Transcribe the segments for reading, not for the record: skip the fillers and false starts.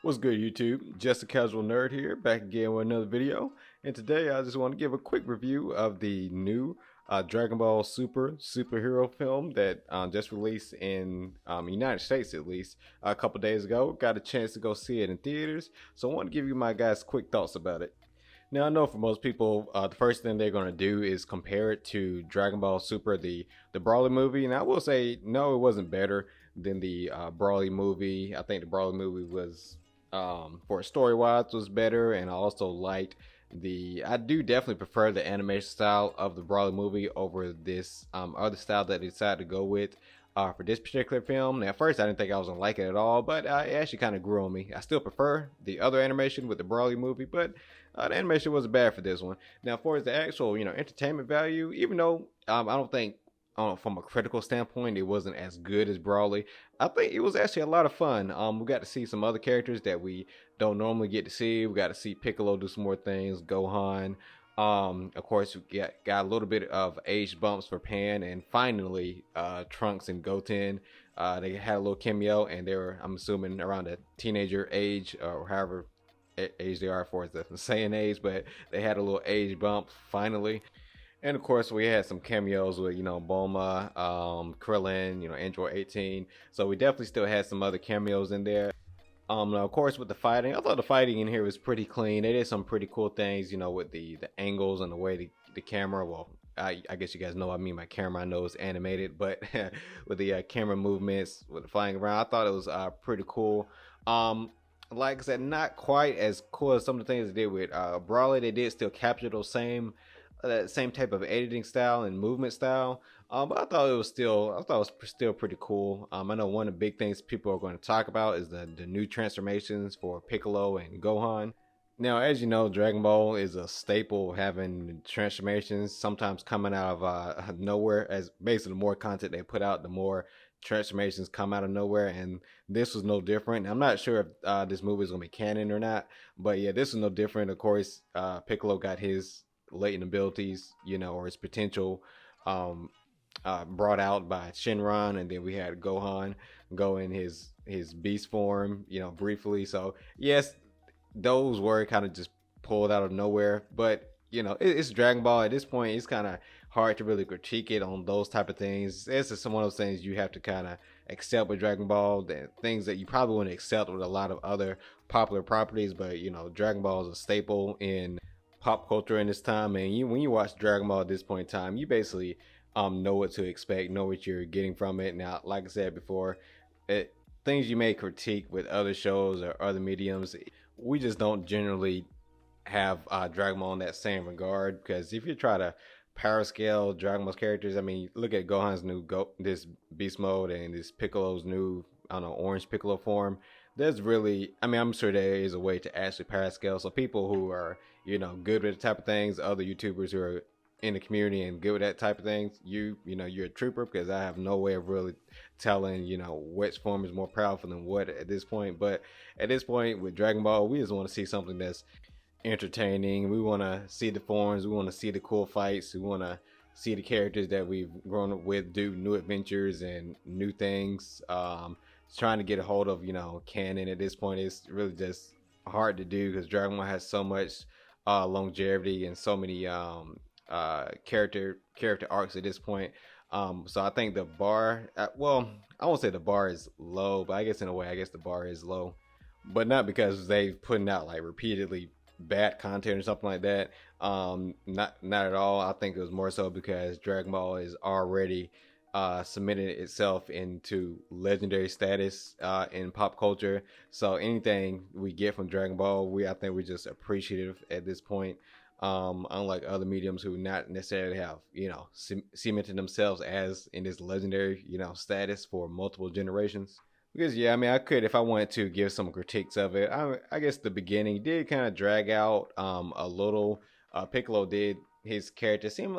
What's good, YouTube? Just a casual nerd here, back again with another video. And today I just want to give a quick review of the new Dragon Ball Super superhero film that just released in United States, at least a couple days ago. Got a chance to go see it in theaters, so I want to give you my guys' quick thoughts about it. Now, I know for most people, the first thing they're going to do is compare it to Dragon Ball Super, the Broly movie. And I will say, no, it wasn't better than the Broly movie. I think the Broly movie was, for story-wise, was better. And I also liked I do definitely prefer the animation style of the Broly movie over this other style that they decided to go with. For this particular film. Now, at first I didn't think I was gonna like it at all, but it actually kind of grew on me. I still prefer the other animation with the Broly movie, but the animation wasn't bad for this one. Now, as far as the actual, entertainment value, even though I don't think, from a critical standpoint, it wasn't as good as Broly, I think it was actually a lot of fun. We got to see some other characters that we don't normally get to see. We got to see Piccolo do some more things, Gohan. Of course, we got a little bit of age bumps for Pan, and finally, Trunks and Goten. They had a little cameo, and they were, I'm assuming, around the teenager age, or however age they are for the Saiyan age, but they had a little age bump finally. And of course, we had some cameos with, Bulma, Krillin, Android 18. So we definitely still had some other cameos in there. Now, of course, with the fighting, I thought the fighting in here was pretty clean. They did some pretty cool things, with the angles and the way the camera, well, I guess you guys know what I mean by camera. I know it's animated, but with the camera movements, with the flying around, I thought it was pretty cool. Like I said, not quite as cool as some of the things they did with Broly. They did still capture those same that same type of editing style and movement style. But I thought it was still pretty cool. I know one of the big things people are going to talk about is the new transformations for Piccolo and Gohan. Now, as you know, Dragon Ball is a staple, having transformations sometimes coming out of nowhere. As basically, the more content they put out, the more transformations come out of nowhere, and this was no different. I'm not sure if this movie is going to be canon or not, but yeah, this is no different. Of course, Piccolo got his latent abilities, or his potential brought out by Shenron, and then we had Gohan go in his beast form, briefly. So yes, those were kind of just pulled out of nowhere, but it's Dragon Ball. At this point, it's kind of hard to really critique it on those type of things. It's just one of those things you have to kind of accept with Dragon Ball, the things that you probably wouldn't accept with a lot of other popular properties. But Dragon Ball is a staple in pop culture in this time, and when you watch Dragon Ball at this point in time, you basically know what to expect, know what you're getting from it. Now, like I said before, things you may critique with other shows or other mediums, we just don't generally have Dragon Ball in that same regard, because if you try to power scale Dragon Ball's characters, I mean, look at Gohan's new this beast mode and this Piccolo's new, I don't know, orange Piccolo form. There's really, I mean, I'm sure there is a way to actually power scale. So people who are, good with the type of things, other YouTubers who are in the community and good with that type of things, you're a trooper, because I have no way of really telling, which form is more powerful than what at this point. But at this point with Dragon Ball, we just want to see something that's entertaining. We want to see the forms, we want to see the cool fights, we want to see the characters that we've grown up with do new adventures and new things. Trying to get a hold of canon at this point is really just hard to do, because Dragon Ball has so much longevity and so many character arcs at this point. So I think the bar, well, I won't say the bar is low, but I guess in a way, I guess the bar is low, but not because they've putting out like repeatedly bad content or something like that. Not at all. I think it was more so because Dragon Ball is already cemented itself into legendary status in pop culture. So anything we get from Dragon Ball, I think we're just appreciative at this point. Unlike other mediums who not necessarily have cemented themselves as in this legendary status for multiple generations. Because yeah, I mean, I could, if I wanted to, give some critiques of it. I guess the beginning did kind of drag out a little. Piccolo did, his character seemed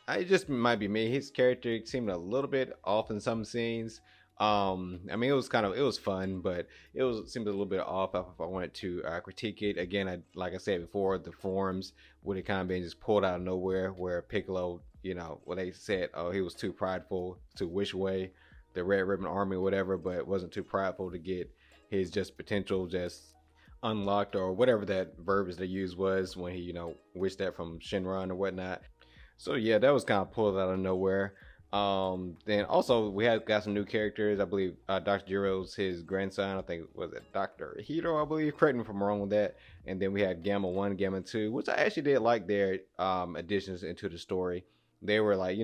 it just might be me. His character seemed a little bit off in some scenes. I mean, it was fun, but seemed a little bit off if I wanted to critique it. Again, like I said before, the forms would have kind of been just pulled out of nowhere, where Piccolo, they said, oh, he was too prideful to wish away the Red Ribbon Army or whatever, but wasn't too prideful to get his just potential just unlocked, or whatever that verbiage they used was when he, wished that from Shenron or whatnot. So yeah, that was kind of pulled out of nowhere. Then also we had got some new characters. I believe Dr. Jiro's his grandson. I think was it Dr. Hiro, I believe. Correct me if I'm wrong with that. And then we had Gamma 1, Gamma 2, which I actually did like their additions into the story. They were like,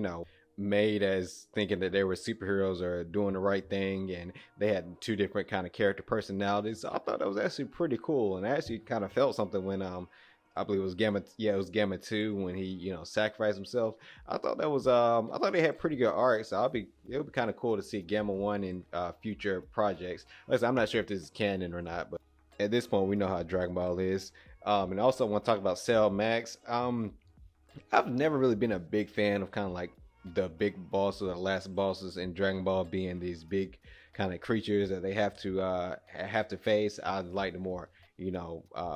made as thinking that they were superheroes or doing the right thing, and they had two different kind of character personalities. So I thought that was actually pretty cool, and I actually kind of felt something when I believe it was Gamma. Yeah, it was Gamma 2 when he, sacrificed himself. I thought that was I thought they had pretty good art. So it would be kind of cool to see Gamma 1 in future projects. Listen, I'm not sure if this is canon or not, but at this point we know how Dragon Ball is. And also I want to talk about Cell Max. I've never really been a big fan of kind of like the big bosses or the last bosses in Dragon Ball being these big kind of creatures that they have to face. I like the more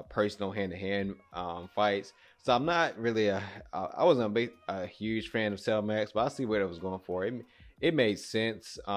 personal hand-to-hand fights. So I'm not really I wasn't a huge fan of Cell Max, but I see what it was going for. It made sense. Like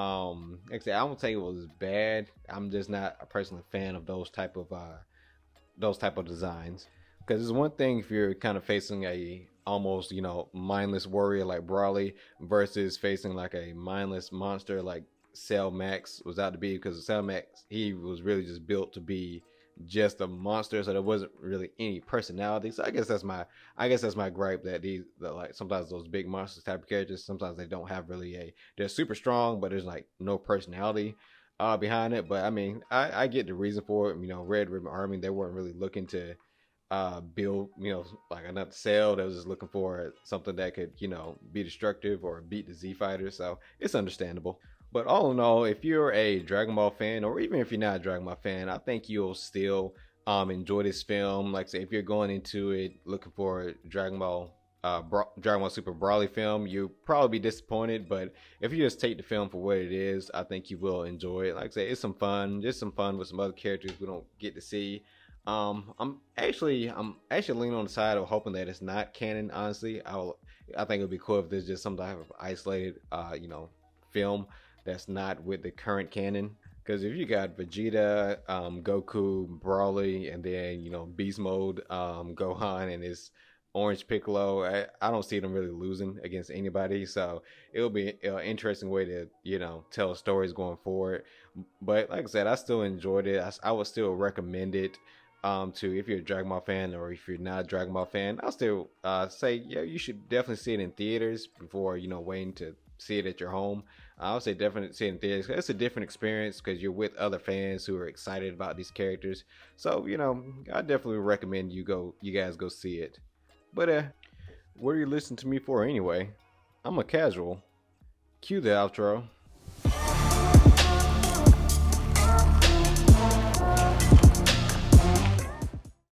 I said, I won't say it was bad. I'm just not a personal fan of those type of designs. Because it's one thing if you're kind of facing a almost mindless warrior like Brawly versus facing like a mindless monster like Cell Max was out to be. Because Cell Max, he was really just built to be just a monster, so there wasn't really any personality. So I guess that's my gripe, that like sometimes those big monsters type of characters, sometimes they don't have really they're super strong, but there's like no personality behind it. But I mean, I get the reason for it. Red Ribbon Army, they weren't really looking to build like another Cell. They was just looking for something that could be destructive or beat the Z Fighters. So it's understandable. But all in all, if you're a Dragon Ball fan, or even if you're not a Dragon Ball fan, I think you'll still enjoy this film. Like I say, if you're going into it looking for a Dragon Ball Super Broly film, you'll probably be disappointed. But if you just take the film for what it is, I think you will enjoy it. Like I say, it's some fun, just some fun with some other characters we don't get to see. I'm actually leaning on the side of hoping that it's not canon. Honestly, I think it would be cool if there's just some type of isolated film that's not with the current canon. Because if you got Vegeta, Goku, Broly, and then Beast Mode, Gohan, and his Orange Piccolo, I don't see them really losing against anybody. So it'll be an interesting way to tell stories going forward. But like I said, I still enjoyed it. I would still recommend it to, if you're a Dragon Ball fan, or if you're not a Dragon Ball fan, I'll still say you should definitely see it in theaters before waiting to see it at your home. I would say definitely see it in theaters. It's a different experience because you're with other fans who are excited about these characters. So I definitely recommend you guys go see it. But what are you listening to me for anyway? I'm a casual. Cue the outro.